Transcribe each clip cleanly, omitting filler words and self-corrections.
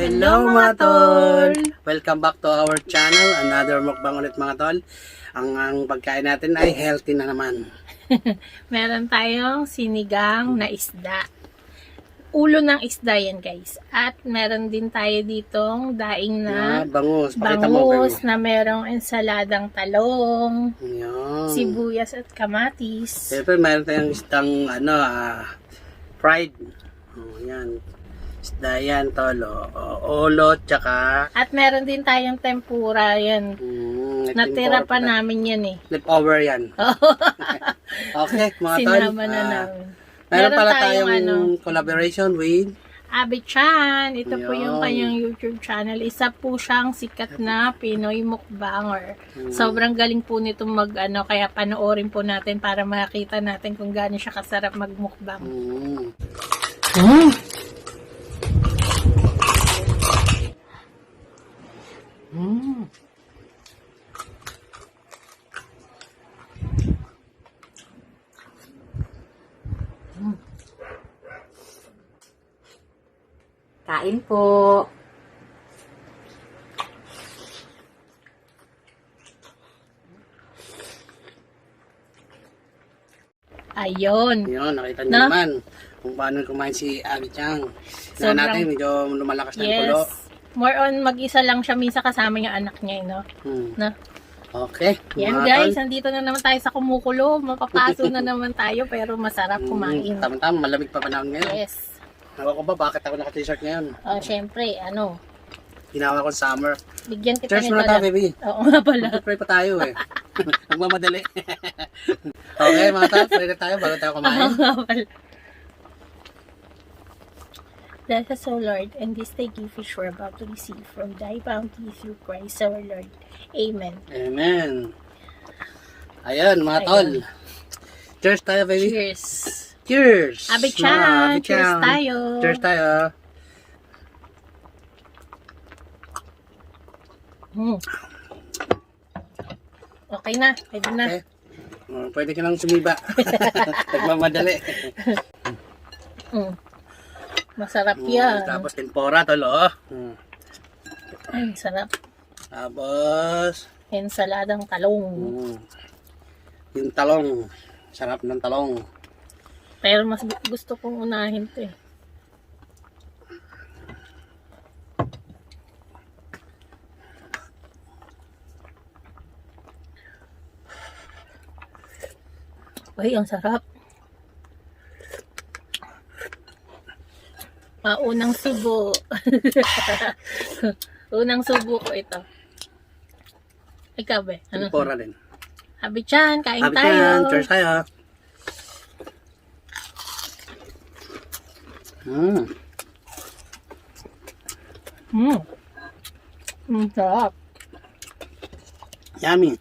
Hello mga tol! Welcome back to our channel. Another mukbang ulit mga tol. Ang pagkain natin ay healthy na naman. Meron tayong sinigang na isda. Ulo ng isda yan guys. At meron din tayo ditong daing na Bangus. Pakita mo, bangus baby. na merong ensaladang talong, Yan. sibuyas at kamatis. Siyempre meron tayong isdang fried. Yan. Isda yan tol. Olo tsaka At meron din tayong tempura yan. Natira pa namin yan eh. Leftover yan. Okay mga tol. Sinama na namin. Meron pala tayong tayong collaboration with Abby Chan. Ito po Yun. yung kanyang YouTube channel. Isa po siyang sikat na Pinoy mukbanger. Sobrang galing po nito kaya panoorin po natin para makita natin kung gaano siya kasarap magmukbang. Kain po. Ayun. Yun, nakita niyo No? naman kung paano kumain si Abby Chang. Sobrang- Natin, medyo lumalakas na yung kulo. Yes. More on mag-isa lang siya. Minsan kasama yung anak niya, no? No? Okay. Yan mga guys, tol. nandito na naman tayo sa kumukulo. Mapapaso na naman tayo pero masarap kumain. Tama-tama, malamig pa panahon ngayon. Yes. Ewan ko ba, bakit ako naka-t-shirt ngayon? Syempre, Ginawa ko summer. bigyan kita Cheers nito muna tayo, lang. baby. Oo nga pala. Pray pa tayo eh. Nagmamadali. Okay, mga tol, pray na tayo bago tayo Oo kumain. nga pala. Bless us, O Lord, and this day gift which we're about to receive from thy bounty through Christ our Lord. Amen. Amen. Ayun, mga tol. Cheers tayo, baby. Cheers. Cheers. Abby Mga Chan, Abby cheers Chan. tayo. Cheers tayo. Okay na, pwede na. Okay. Pwede ka nang sumiba. Nagmamadali. Masarap yan. Tapos tempura, tol, oh. Ay, sarap. Tapos, Ensaladang talong. yung talong. Sarap ng talong. Pero mas gusto kong unahin to eh. Ay, ang sarap. Unang subo. Unang subo ko ito. Ikaw ba? Ano? Tempura din. Abby Chan, kain Abby tayo. Chan, cheers tayo. Sarap. Yummy.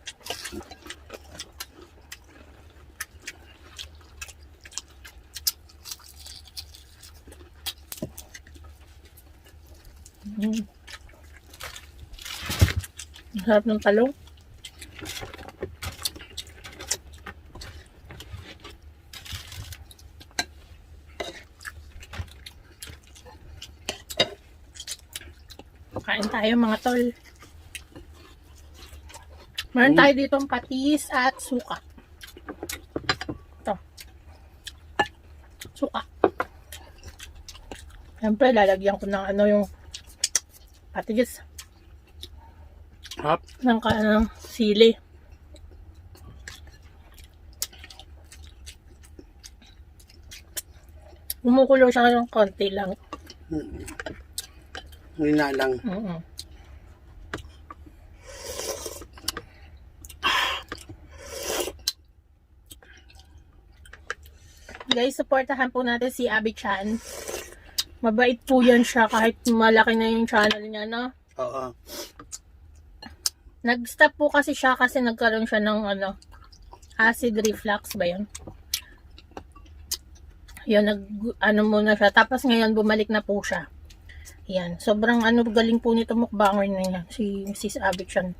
Sarap ng talong. Kain tayo mga tol. Meron tayo ditong patis at suka. Ito. Suka. Siyempre, lalagyan ko ng yung patis. Hop. Ng sili. Kumukulo siya ng konti lang. Hindi na lang. Guys, supportahan po natin si Abby Chan. Mabait po yan siya kahit malaki na yung channel niya, no? Oo. Nag-stop po kasi siya kasi nagkaroon siya ng acid reflux ba yun? Yun, muna siya. Tapos ngayon, bumalik na po siya. Yan. Sobrang galing po nito mukbanger na yan. Si Mrs. Abby Chan.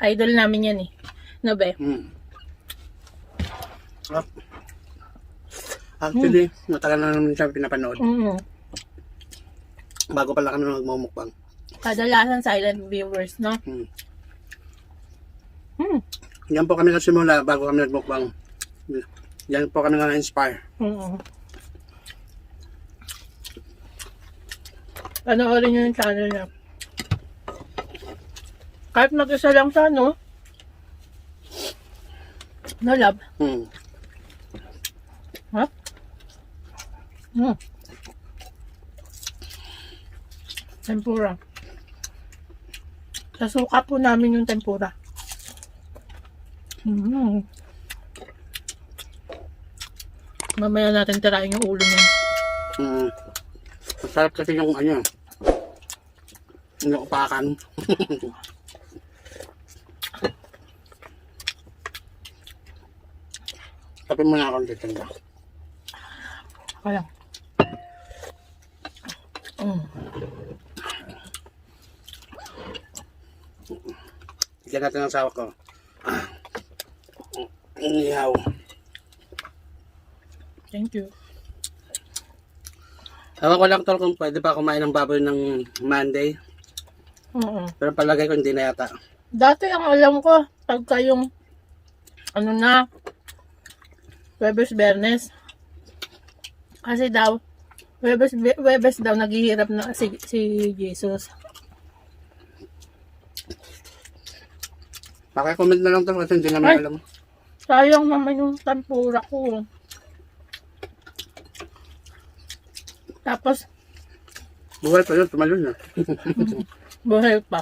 Idol namin yan eh. No, be? Actually, matagal na naman siya pinapanood. Bago pala kami magmumukbang. Kadalasan silent viewers, no? Hmm. Hmm. Yan po kami nagsimula bago kami nagmukbang. Yan po kami na-inspire. Oo. Panoorin nyo yung channel niya. Kahit mag-isa lang siya, no? No, love? Hmm. Ha? Hmm. Tempura. Sa suka po namin yung tempura. Mamaya natin tirain yung ulo niya. Hmm. Masarap kasi yung ano, yung upakan. Tapin mo na ako dito. Kaya. Bigyan natin ang sawa ko. Ihaw. Thank you. Ewan ko lang tol kung pwede pa kumain ng baboy ng Monday. Oo. Pero palagay ko hindi na yata. Dati ang alam ko, pagka yung ano na, Webes Bernes. Kasi daw, Webes daw naghihirap na si Jesus. Paki-comment na lang tol kasi hindi naman Ay! alam. Sayang naman yung tempura ko. Tapos, Buhay pa yun, tumalon na. buhay pa.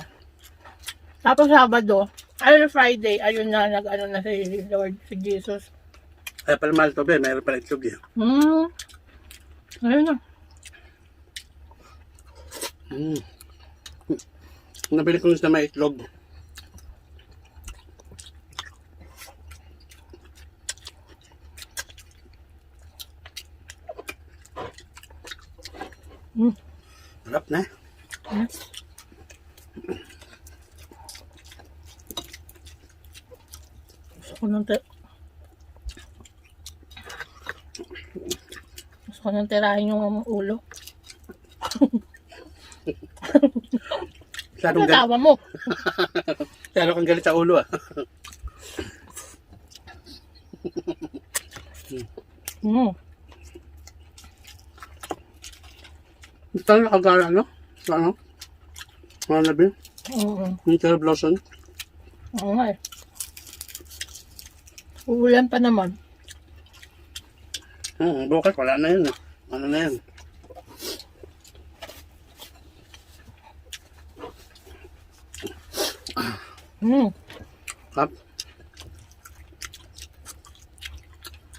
Tapos Sabado, ay Friday, ayun na, nag-ano na si Lord, si Jesus. Kaya pala mahal to be, mayroon pala itlog eh. Ayun na. Nabili ko na may itlog. Harap na. Gusto ko nang tirahin yung ulo. Masyadong Ano tawa mo? Masyado kang galit sa ulo ah. Ito na nakagala no? Sa ano? Mga nabi? Yung cherry blossom. Oo nga eh. Uulan pa naman. Bukas wala na yun eh. Ano na yun? Kap?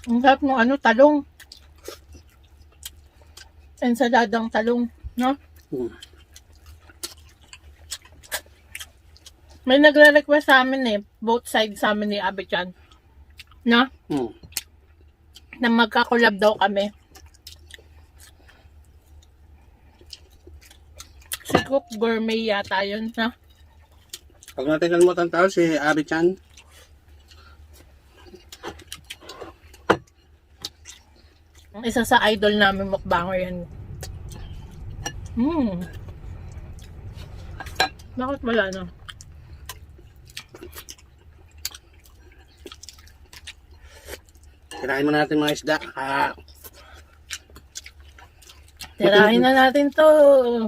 Ang sarap ng ano, talong. Ensaladang talong, no? May nagre-request sa amin eh, both sides sa amin ni Abichan. No? Na magkakulab daw kami. Si Cook Gourmet yata yun, no? Pag natin kalimutan tao si Abby-chan. Isa sa idol namin mukbanger yan. Bakit wala na? Tirahin mo natin mga isda. Tirahin na natin to.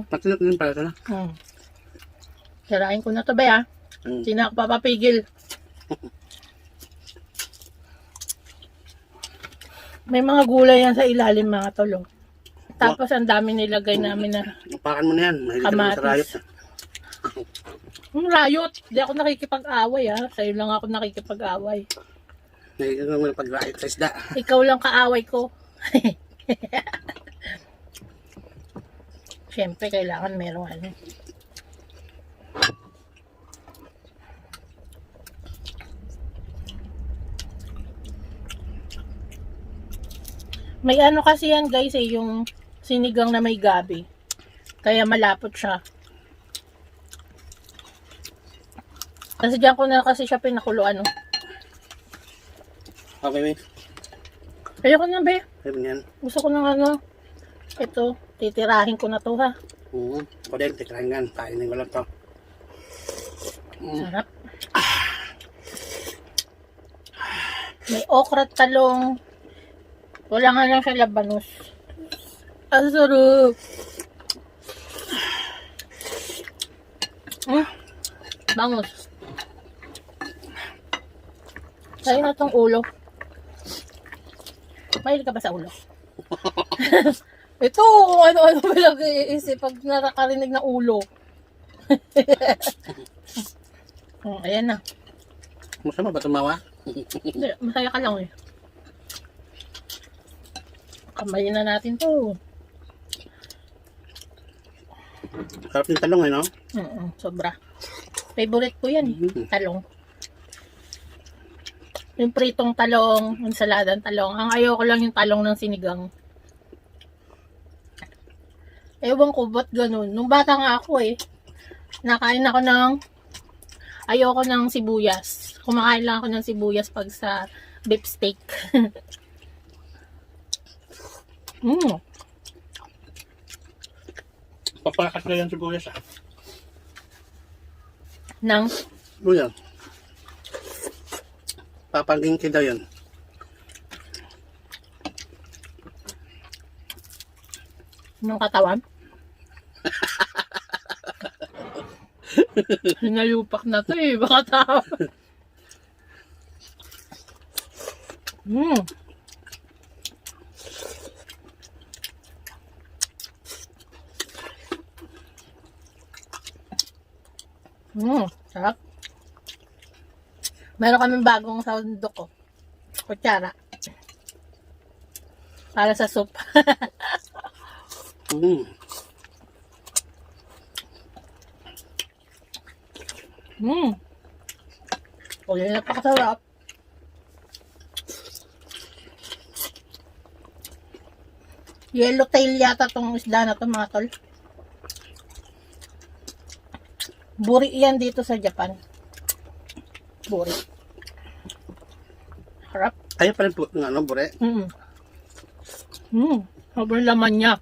Matinot din pala ito na. Tirahin ko na to ba ya? Hindi na ako papapigil. May mga gulay yan sa ilalim mga tolo. Tapos ang dami nilagay namin na Upakan mo na yan. Mahilig ka naman sa rayot. Rayot! Hindi ako nakikipag-away ha. Sa'yo lang ako nakikipag-away. Mahilig ka naman pag-rayot sa isda. Ikaw lang kaaway ko. Siyempre, kailangan merong ano. May ano kasi yan guys eh, yung sinigang na may gabi. Kaya malapot siya. Kasi diyan ko na kasi siya pinakulo ano. Okay, wait. Ayoko na be. Ayun yan. Gusto ko ng ano. Ito, titirahin ko na to ha. Ako din, tikrahin yan. Kainin ko lang to. Sarap. May okra, talong. Wala nga lang sa labanos. Ang sarap. Bangus. Sa'yo na tong ulo. Mahilig ka ba sa ulo? Ito, kung ano-ano ba lang iisip pag nakakarinig ng ulo. Ayan na. Masama ba tumawa? Hindi, masaya ka lang eh. Kamayin na natin to. Sarap yung talong no? Sobra. Favorite ko yan eh. Talong. Yung pritong talong, yung saladang talong. Ang ayoko lang yung talong ng sinigang. Ewan ko ba't ganun. Nung bata nga ako eh, nakain ako ng, ayoko ng sibuyas. Kumakain lang ako ng sibuyas pag sa beef steak. Papakat na yan sibuyas Nang, Buyan. Papangingki daw yun. ng katawan. Hinayupak na to eh. Baka tao. Sarap. Meron kaming bagong sandok ko. Kutsara. Para sa soup. Uy, napakasarap. Yellowtail yata tong isda na to mga tol. Buri yan dito sa Japan. Buri. Harap. Ayaw pa rin po, bure. Sobrang laman niya.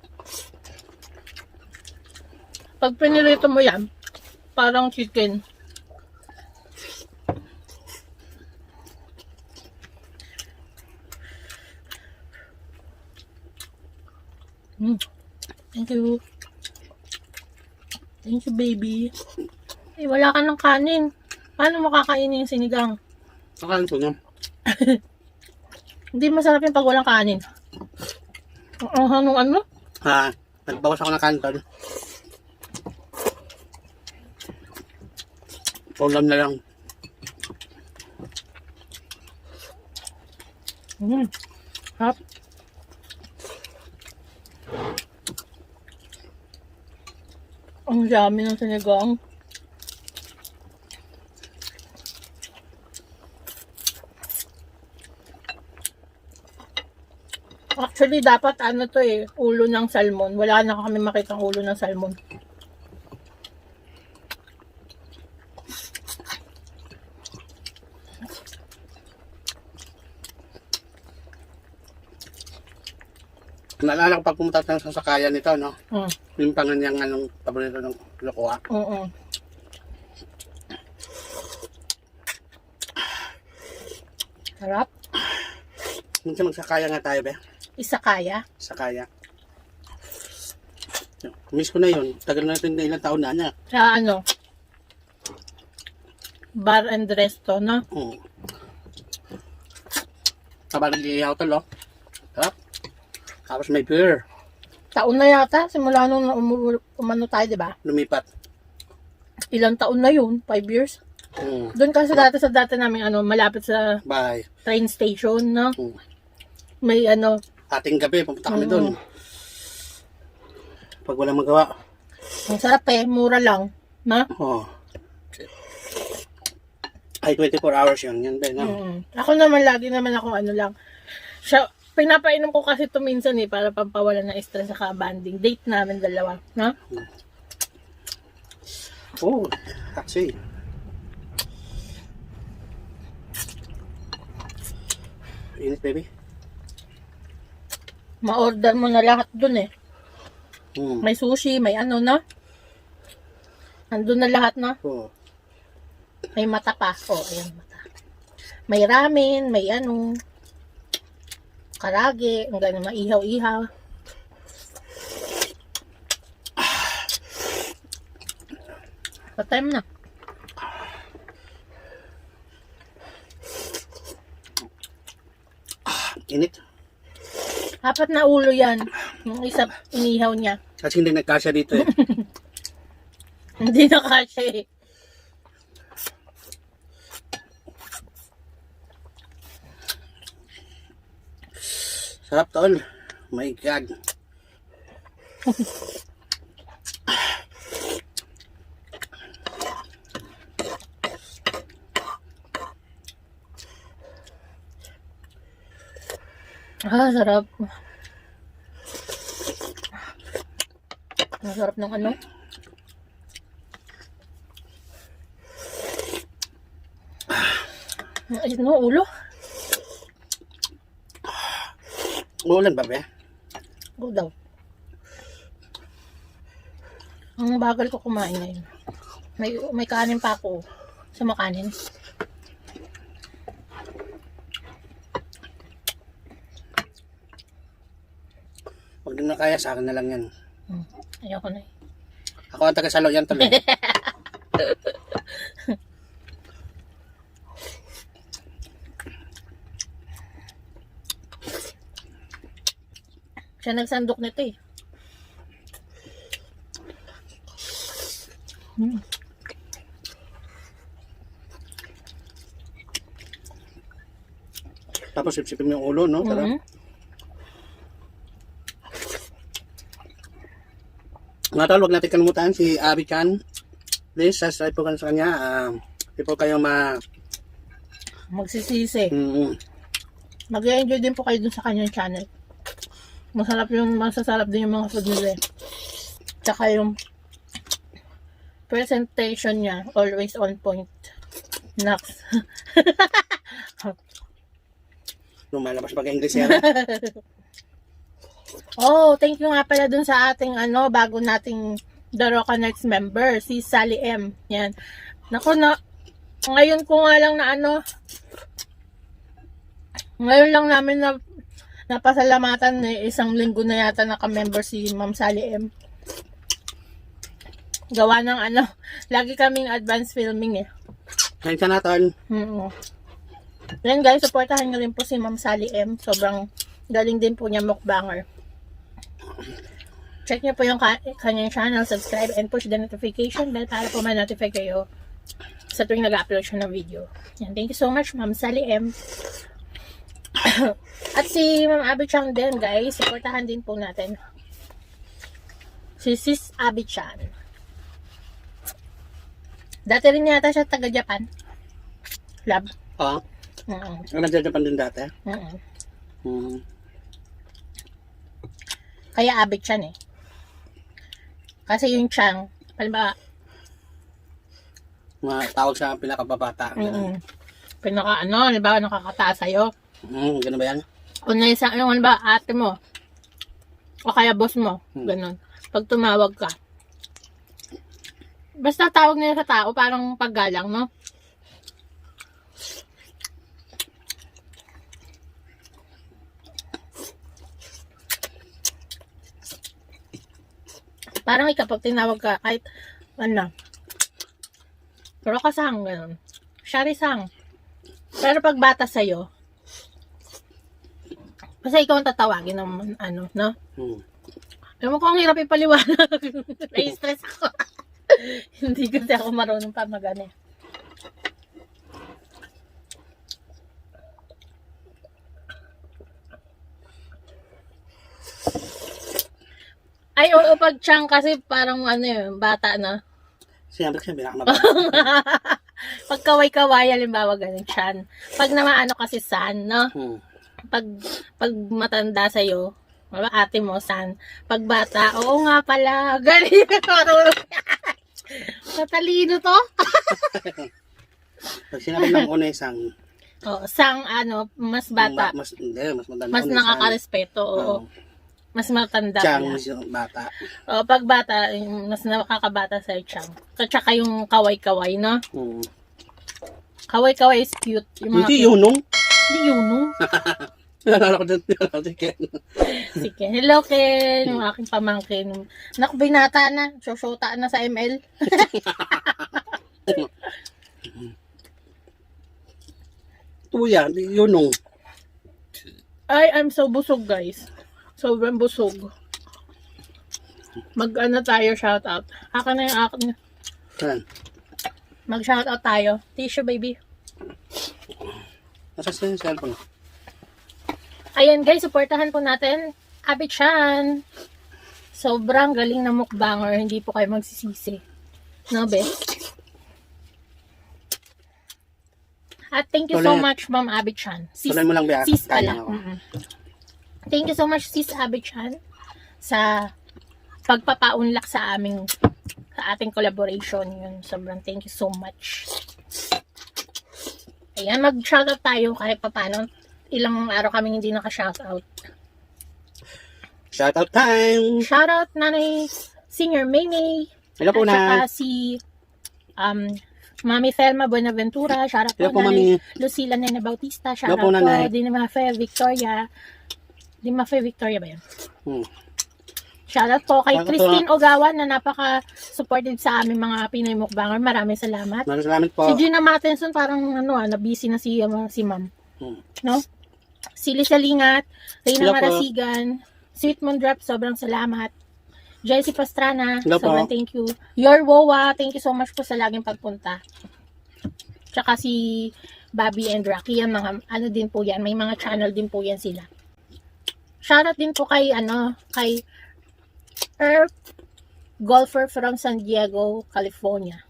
Pag pinirito mo yan, parang chicken. Thank you. Thank you, baby. Eh, wala ka ng kanin. Paano makakainin yung sinigang? Sakain ko niya. Hindi masarap yung pag walang kanin. Ano? Nagbawas ako ng kanton. Ulam na lang. Hap. Ang dami ng sinigang. Actually, dapat ano to eh, ulo ng salmon. Wala na kami makitang ulo ng salmon. Naalala ko pag pumunta tayo sa sakayan nito, no? Mm. Yung panganyang anong paborito ng lokoa. Sarap. Minsan magsakaya nga tayo, be. Isa kaya. Sakaya. Miss ko na yun. Tagal na natin na ilang taon na niya. Sa ano? Bar and resto, no? Kapag nag-iihaw to, lo. Sarap. Tapos may beer. Taon na yata. Simula nung umano tayo, di ba? Lumipat. Ilang taon na yun? 5 years? Doon kasi dati sa dati namin ano, malapit sa Bye. train station, no? May ano. Ating gabi, pumunta kami doon. Pag walang magawa. Ang sarap eh. Mura lang. Na? Ay, 24 hours yun. Yan ba, no? Ako naman, lagi naman ako ano lang. Siya, pinapainom ko kasi ito minsan eh, para pampawala ng stress sa banding. Date namin dalawa. Na? Taxi. Init, baby. Ma-order mo na lahat dun eh. May sushi, may ano, no? Andun na lahat, no? Oo. May mata pa. Oh, ayan, mata. May ramen, may ano, karage, ang gano'n, maihaw-ihaw. Pa-time na. Init. 4 na ulo yan. Yung isa, inihaw niya. Kasi hindi nagkasya dito eh. Hindi na kasya eh. Sarap tol. My God. Sarap. Masarap ng ano? Ay, no, ulo. Uulan ba ba? Go daw. Ang bagal ko kumain ngayon. May kanin pa ako. Sa makanin. Huwag din na kaya, sa akin na lang yan. Ayoko na eh. Ako ang taga-salo yan tol. Siya nagsandok nito eh. Tapos sipsipin mo yung ulo, no? Sarap. Mga tol, huwag natin kalimutan si Abby Chan. Please, subscribe po kayo sa kanya. Hindi po kayo Magsisisi. Mm, Mag-enjoy din po kayo dun sa kanyang channel. Masasarap din yung mga food nila. Tsaka yung presentation niya, always on point. Next. lumalabas pag-English yan. Oh, thank you nga pala dun sa ating bago nating The Roca Next member, si Sally M. Yan. Naku na, ngayon ko nga lang ngayon lang namin napasalamatan isang linggo na yata naka-member si Ma'am Sally M. Gawa ng lagi kaming advance filming eh. Ngayon sa natin. Yan guys, supportahan nyo rin po si Ma'am Sally M. Sobrang galing din po niya mukbanger. Check nyo po yung kanyang channel, subscribe and push the notification bell para po ma-notify kayo sa tuwing nag-upload siya ng video. Yan, thank you so much Ma'am Sally M. At si Ma'am Abby Chan din guys, supportahan din po natin. Si Sis Abby Chan. Dati rin yata siya taga Japan. Lab. Oo. Nagjajapan din dati. Kaya Abby Chan eh. Kasi yung Chang, halimbawa, tawag sa pinakababata. Pinaka halimbawa nakakataas sa'yo. Ganun ba yan? O na isang, halimbawa ate mo, o kaya boss mo, ganun. Pag tumawag ka, basta tawag nila sa tao, parang paggalang, no? Parang kapag tinawag ka, kahit, pero kasang, gano'n. Shari-sang. Pero pag bata sa'yo, basta ikaw ang tatawagin ng, no? Alam mo ko, ang hirap ipaliwanag. Nai-stress ako. Hindi kasi ako marunong pa mag-ano. Ay, oo, pag Chang kasi parang bata na. Siyempre siya, pinakamabata. Pag kaway-kaway, halimbawa ganun, Chan. Pag naman kasi San, no? Pag matanda sa'yo, ate mo, San. Pag bata, oo nga pala, galing. Matalino to. Pag sinabi ng una isang, Sang, mas bata. mas matanda. Mas nakakarespeto, oo. Mas matanda Chang, pala. yung bata. O, pag bata, yung mas nakakabata sa Chang. At saka yung kaway-kaway, no? Hmm. Kaway-kaway is cute. Yung mga Hindi cute. yun, no? Hindi yun, no? Nalala ko dyan. Sige. Sige. Hello, Ken. Yung aking pamangkin. Naku, binata na. Shoshota na sa ML. Tuya, yun, no? Ay, I'm so busog, guys. Sobrang busog. Mag-ano tayo, shoutout. Akin na yung akin. Saan? Mag-shoutout tayo. Tissue, baby. Nasa sa yung cellphone. Ayan, guys. Supportahan po natin. Abi-chan. Sobrang galing na mukbanger. Hindi po kayo magsisisi. No, best? At thank you so Tuloy- much, Ma'am Abi-chan. Tuloy mo lang, Bea. Sis Kaya pala. ako. Thank you so much, Sis Abi-chan, sa pagpapaunlak sa ating collaboration. Yun, sobrang thank you so much. Ayan, mag-shoutout tayo kahit papano. Ilang araw kaming hindi naka-shoutout. Shoutout time! Shoutout Nanay Senior Maymay. Hello po, At saka na. si Mami Thelma Buenaventura. Shoutout Hello po po, Nanay Mami. Lucila Nena Bautista. Hello Shoutout po, po Nanay. Dimafe Victoria. Dimafe Victoria ba yun? Hmm. Shoutout po kay Shoutout Christine Ogawan na napaka-supportive sa aming mga Pinoy Mukbanger. Maraming salamat. Maraming salamat po. Si Gina Mattenson parang na-busy na si ma'am. Hmm. No? Si Lisa Lingat, Reyna Hello po. Marasigan, Sweet Moon Drop, sobrang salamat. Jessie Pastrana, Hello po. sobrang thank you. Your Wowa, thank you so much po sa laging pagpunta. Tsaka si Bobby and Rocky, yan mga, ano din po yan, may mga channel din po yan sila. Shoutout din po kay, kay Earth Golfer from San Diego, California.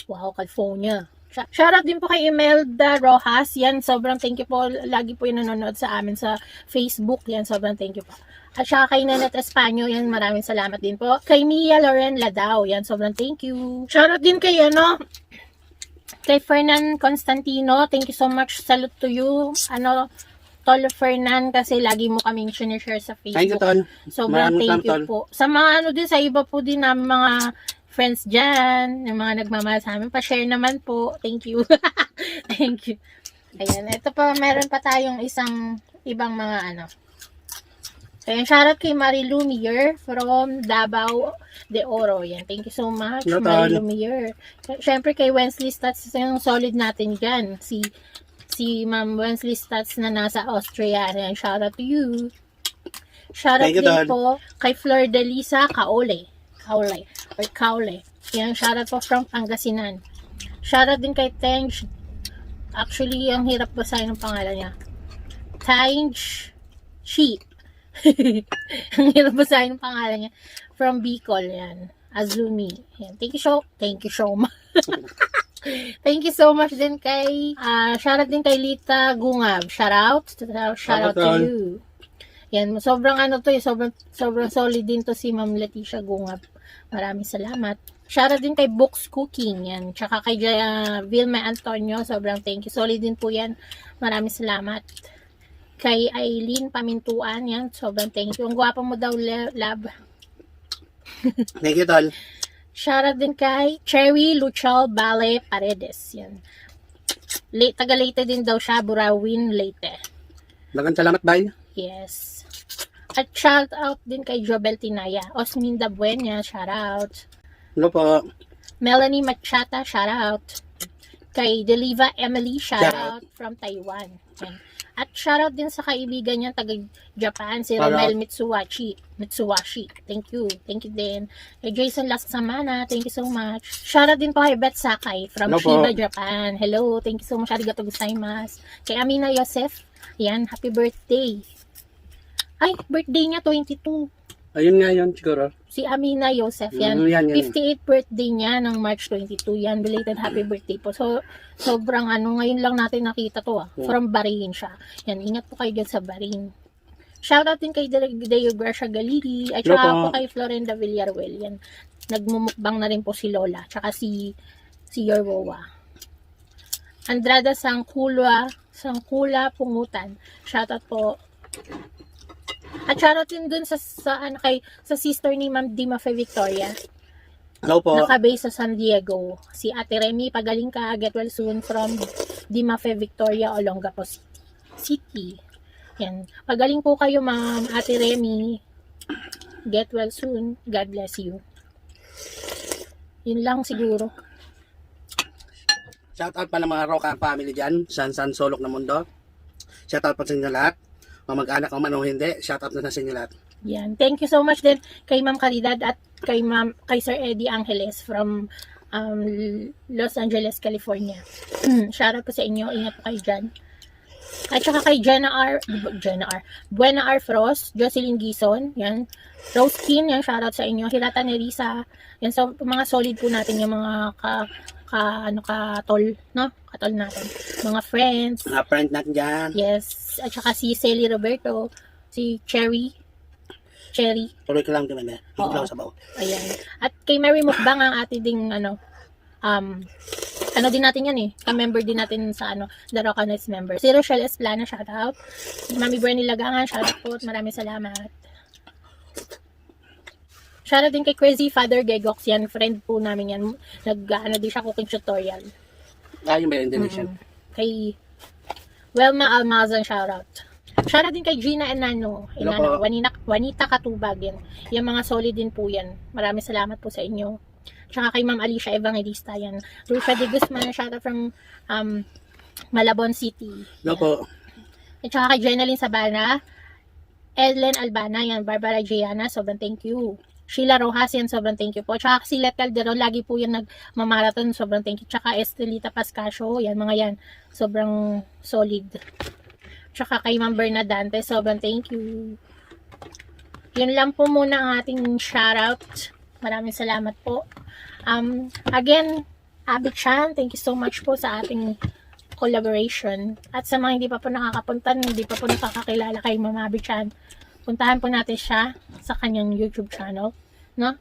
Wow, California. Shoutout din po kay Imelda Rojas. Yan, sobrang thank you po. Lagi po yung nanonood sa amin sa Facebook. Yan, sobrang thank you po. At saka kay Nanette Espanyo. Yan, maraming salamat din po. Kay Mia Loren Ladao. Yan, sobrang thank you. Shoutout din kay, kay Fernan Constantino. Thank you so much. Salute to you. Tol Fernan, kasi lagi mo kaming sinishare sa Facebook. Thank you, Tol. Sobrang Maraming thank you salamat, po. Tol. Sa mga din, sa iba po din namin mga friends dyan, yung mga nagmamahal sa amin, pa-share naman po. Thank you. Thank you. Ayan, ito pa, meron pa tayong ibang mga Ayan, shoutout kay Marilu Mier from Davao de Oro. Yan, thank you so much, Hello, Tol. Marilu Mier. Siyempre kay Wensley Stats, yung solid natin dyan. Si Ma'am Wensley Stats na nasa Austria. Ayan, shoutout to you. Shoutout Thank you, din Tol. po kay Flor de Lisa Kaole. Yan, shoutout po from Pangasinan. Shoutout din kay Tenj. Actually, ang hirap basahin ng pangalan niya. Tenj Shi. Ang hirap basahin ng pangalan niya. From Bicol, yan. Azumi. Yan. Thank you so much. Thank you so much din kay shoutout din kay Lita Gungab. Shoutout to you. Yan, sobrang sobrang solid din to si Ma'am Leticia Gungab. Maraming salamat. Shoutout din kay Books Cooking, yan. Tsaka kay Vilma Antonio, sobrang thank you. Solid din po yan. Maraming salamat. Kay Aileen Pamintuan, yan. Sobrang thank you. Ang gwapo mo daw, love. Thank you, Tol. Shoutout din kay Cherry Luchal Bale Paredes, yan. Taga Leyte din daw siya, Burawin, Leyte. Maraming salamat, bye. Yes. At shout out din kay Jobel Tinaya. Osminda Buena, shout out. Hello po. Melanie Machata, shout out. Kay Deliva Emily, shout out from Taiwan. Yan. At shout out din sa kaibigan niya taga Japan, si Romel Mitsuwashi. Thank you. Thank you din. Kay Jason Lasamana, thank you so much. Shout out din po kay Beth Sakai from Hello Shiba, po. Japan. Hello, thank you so much. Arigato gozaimasu. Kay Amina Yosef, yan, happy birthday. Ay, birthday niya 22. Ayun nga yun, siguro. Si Amina Yosef, yan. Yan. 58th birthday niya ng March 22. Yan, belated happy birthday po. So, sobrang ngayon lang natin nakita to From Bahrain siya. Yan, ingat po kayo dyan sa Bahrain. Shoutout din kay Deo Gracia Galiri. At saka po kay Florenda Villaruel. Yan, nagmumukbang na rin po si Lola. Tsaka si Yorwowa. Andrada Sangkula Pungutan. Shoutout po. At shoutout din dun sa sister ni Ma'am Dima Fe Victoria. Hello po. Nakabase sa San Diego. Si Ate Remy, pagaling ka, get well soon from Dima Fe Victoria, Olongapo City. Yan. Pagaling po kayo, Ma'am Ate Remy. Get well soon. God bless you. Yun lang siguro. Shout out pa ng mga Roca family dyan. San Solok na mundo. Shout out pa sa inyo lahat. Mamag-anak o man o hindi. Shout out na sa inyo lahat. Yan. Thank you so much din kay Ma'am Caridad at kay Sir Eddie Angeles from Los Angeles, California. Shout out po sa inyo. Ingat po kayo dyan. At saka kay Buena R. Frost, Jocelyn Gison, yan. Rose Kin, yan, shout out sa inyo. Hirata Nerissa, yan. So, mga solid po natin yung mga katol, no? Katol natin. Mga friends. Mga friend natin dyan. Yes. At saka si Celly Roberto, si Cherry. Tuloy ka lang din na. Oo. Ikaw sa bao. Ayan. At kay Mary Mukbang, ang ating ding, din natin yan eh. Ka-member din natin sa The Roca Nights member. Si Rochelle Esplana, shout out. Si Mami Bernie Lagangan, shout out po. Maraming salamat. Shout out din kay Crazy Father Gegox, yan. Friend po namin yan. Din siya cooking tutorial. Yung ba yung Indonesian? Kay Welma Almazan, shout out. Shout out din kay Gina Enano. Juanita Katubag yan. Yung mga solid din po yan. Maraming salamat po sa inyo. Tsaka kay Ma'am Alicia Evangelista yan. Rusha de Guzman, shout out from Malabon City. Hello po. At saka kay Jenaline Sabana, Edlen Albana, yan. Barbara Giana, sobrang thank you. Sheila Rojas, yan, sobrang thank you po. Tsaka si Let Calderon, lagi po yan nagmamarathon, sobrang thank you. Tsaka Estelita Pascasio, yan, mga yan. Sobrang solid. Tsaka kay Ma'am Bernadante, sobrang thank you. Yun lang po muna ang ating shoutout. Maraming salamat po. Again, Abby Chan, thank you so much po sa ating collaboration. At sa mga hindi pa po nakakapunta, hindi pa po nakakakilala kay Ma'am Abby Chan, puntahan po natin siya sa kanyang YouTube channel. No?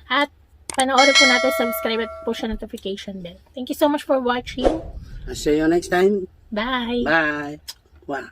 At panoorin po natin, subscribe at push the notification bell. Thank you so much for watching. See you next time. Bye! Bye. Wow.